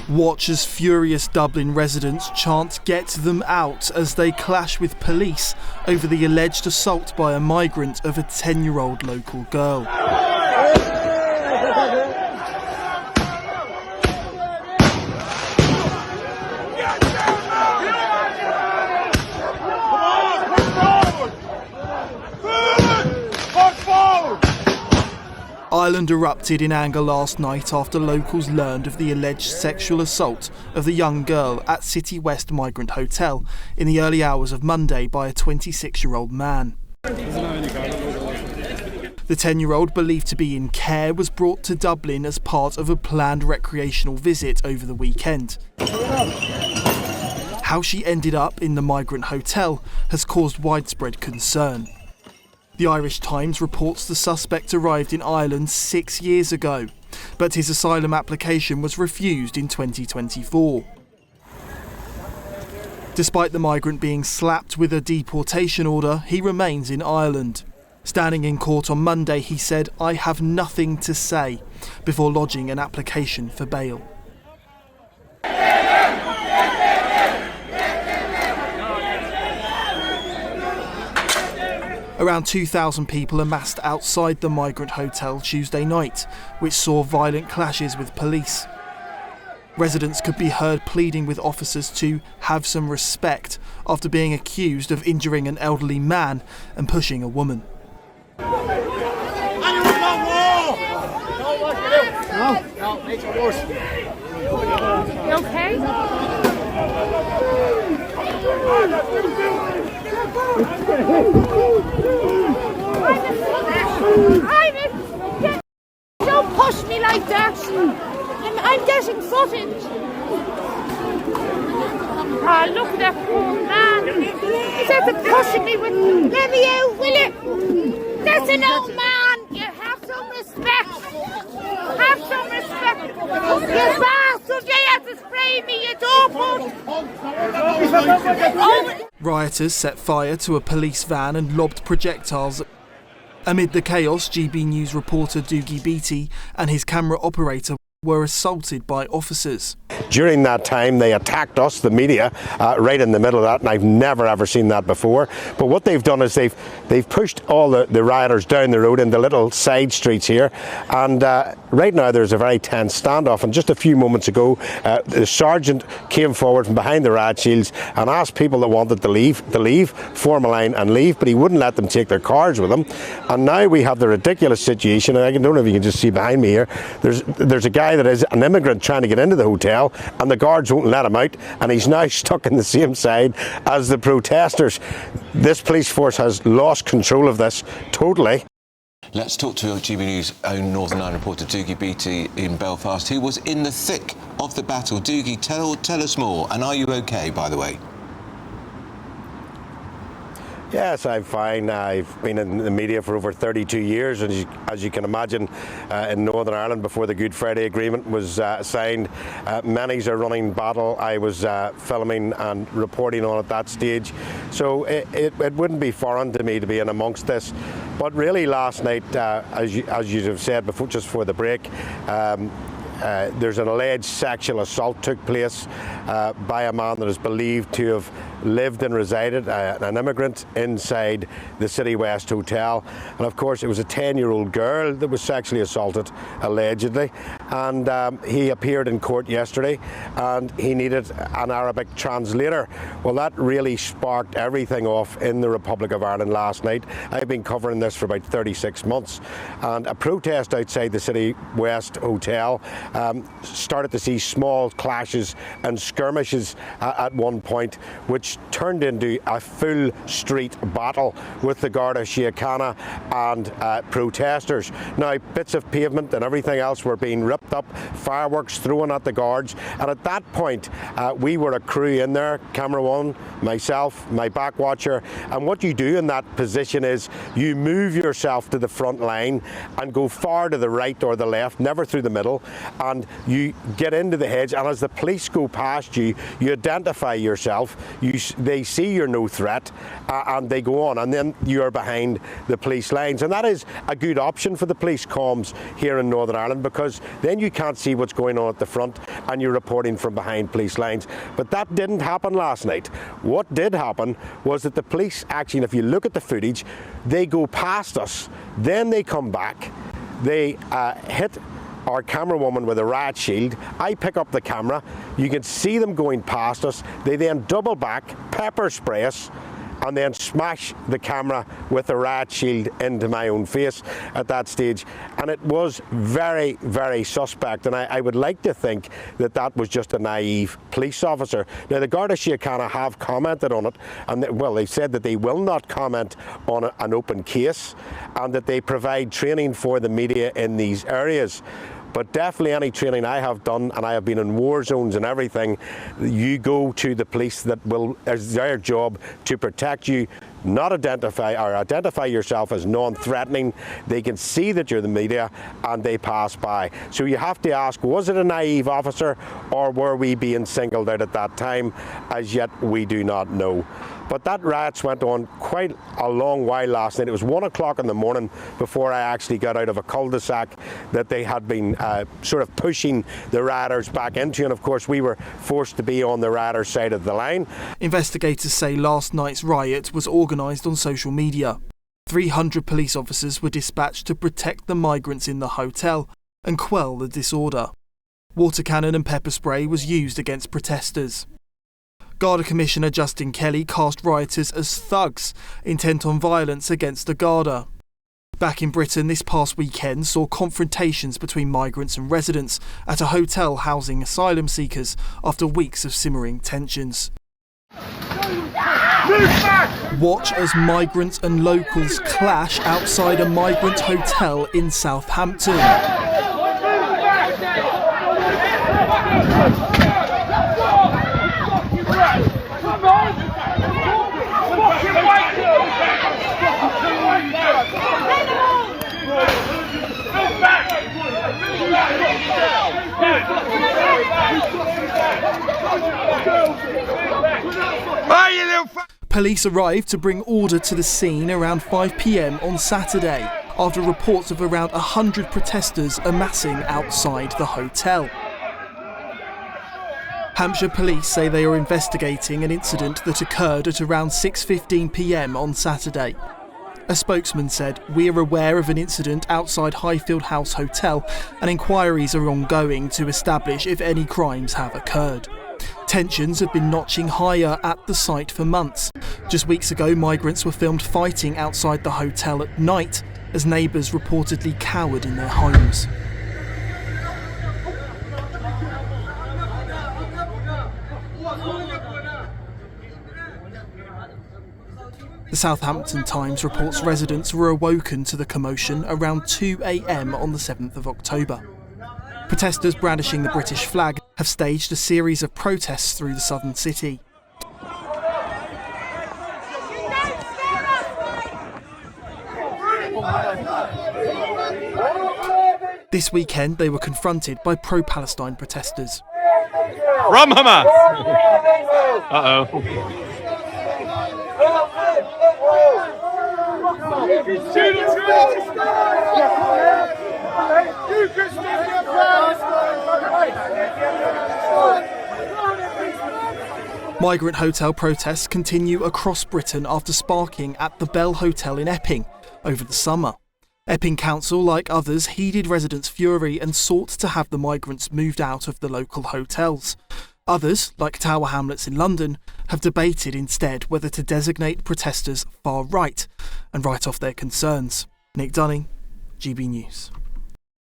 Watch as furious Dublin residents chant "Get them out" as they clash with police over the alleged assault by a migrant of a 10-year-old local girl. Ireland erupted in anger last night after locals learned of the alleged sexual assault of the young girl at City West Migrant Hotel in the early hours of Monday by a 26-year-old man. The 10-year-old, believed to be in care, was brought to Dublin as part of a planned recreational visit over the weekend. How she ended up in the Migrant Hotel has caused widespread concern. The Irish Times reports the suspect arrived in Ireland 6 years ago, but his asylum application was refused in 2024. Despite the migrant being slapped with a deportation order, he remains in Ireland. Standing in court on Monday, he said, "I have nothing to say," before lodging an application for bail. Around 2,000 people amassed outside the Migrant Hotel Tuesday night, which saw violent clashes with police. Residents could be heard pleading with officers to have some respect after being accused of injuring an elderly man and pushing a woman. No, make it worse. You okay? Don't push me like that. I'm getting footage. Ah, look at that poor man. He's out there pushing me with. Let me out, will you? That's an old man. You have some respect. Have some respect. You bastard, you have to spray me, you dog. Rioters set fire to a police van and lobbed projectiles. Amid the chaos, GB News reporter Dougie Beattie and his camera operator were assaulted by officers. During that time, they attacked us, the media, right in the middle of that, and I've never ever seen that before. But what they've done is they've pushed all the rioters down the road into little side streets here, and right now there's a very tense standoff. And just a few moments ago, the sergeant came forward from behind the riot shields and asked people that wanted to leave, form a line and leave, but he wouldn't let them take their cars with them. And now we have the ridiculous situation, and I don't know if you can just see behind me here, there's a guy that is an immigrant trying to get into the hotel, and the guards won't let him out, and he's now stuck in the same side as the protesters. This police force has lost control of this totally. Let's talk to GB News' own Northern Ireland reporter Dougie Beattie in Belfast, who was in the thick of the battle. Dougie, tell us more, and are you okay, by the way? Yes, I'm fine. I've been in the media for over 32 years, and as you can imagine, in Northern Ireland, before the Good Friday Agreement was signed, many's a running battle. I was filming and reporting on at that stage, so it wouldn't be foreign to me to be in amongst this. But really, last night, as you have said before, just before the break, there's an alleged sexual assault took place by a man that is believed to have lived and resided, an immigrant, inside the City West Hotel. And of course it was a 10-year-old girl that was sexually assaulted, allegedly. And he appeared in court yesterday and he needed an Arabic translator. Well, that really sparked everything off in the Republic of Ireland last night. I've been covering this for about 36 months. And a protest outside the City West Hotel started to see small clashes and skirmishes at one point, which turned into a full street battle with the Garda Síochána and protesters. Now, bits of pavement and everything else were being ripped up, fireworks thrown at the guards, and at that point we were a crew in there, camera one, myself, my back watcher, and what you do in that position is you move yourself to the front line and go far to the right or the left, never through the middle, and you get into the hedge, and as the police go past you, you identify yourself, they see you're no threat, and they go on, and then you're behind the police lines. And that is a good option for the police comms here in Northern Ireland, because then you can't see what's going on at the front and you're reporting from behind police lines. But that didn't happen last night. What did happen was that the police actually, and if you look at the footage, they go past us, then they come back, they hit our camera woman with a riot shield. I pick up the camera, you can see them going past us, they then double back, pepper spray us, and then smash the camera with a riot shield into my own face at that stage. And it was very, very suspect, and I would like to think that that was just a naive police officer. Now, the Garda Síochána have commented on it, and they said that they will not comment on an open case, and that they provide training for the media in these areas. But definitely any training I have done, and I have been in war zones and everything, you go to the police that it's their job to protect you, not identify yourself as non-threatening. They can see that you're the media and they pass by. So you have to ask, was it a naive officer, or were we being singled out at that time? As yet, we do not know. But that riots went on quite a long while last night. It was 1 o'clock in the morning before I actually got out of a cul-de-sac that they had been sort of pushing the rioters back into, and of course we were forced to be on the rioters' side of the line. Investigators say last night's riot was organised on social media. 300 police officers were dispatched to protect the migrants in the hotel and quell the disorder. Water cannon and pepper spray was used against protesters. Garda Commissioner Justin Kelly cast rioters as thugs, intent on violence against the Garda. Back in Britain this past weekend saw confrontations between migrants and residents at a hotel housing asylum seekers after weeks of simmering tensions. Watch as migrants and locals clash outside a migrant hotel in Southampton. Police arrived to bring order to the scene around 5 p.m. on Saturday, after reports of around 100 protesters amassing outside the hotel. Hampshire police say they are investigating an incident that occurred at around 6:15 p.m. on Saturday. A spokesman said, "We are aware of an incident outside Highfield House Hotel, and inquiries are ongoing to establish if any crimes have occurred." Tensions have been notching higher at the site for months. Just weeks ago, migrants were filmed fighting outside the hotel at night as neighbours reportedly cowered in their homes. The Southampton Times reports residents were awoken to the commotion around 2 a.m. on the 7th of October. Protesters brandishing the British flag have staged a series of protests through the southern city. This weekend they were confronted by pro-Palestine protesters. From Hamas! Uh-oh. Migrant hotel protests continue across Britain after sparking at the Bell Hotel in Epping over the summer. Epping Council, like others, heeded residents' fury and sought to have the migrants moved out of the local hotels. Others, like Tower Hamlets in London, have debated instead whether to designate protesters far right and write off their concerns. Nick Dunning, GB News.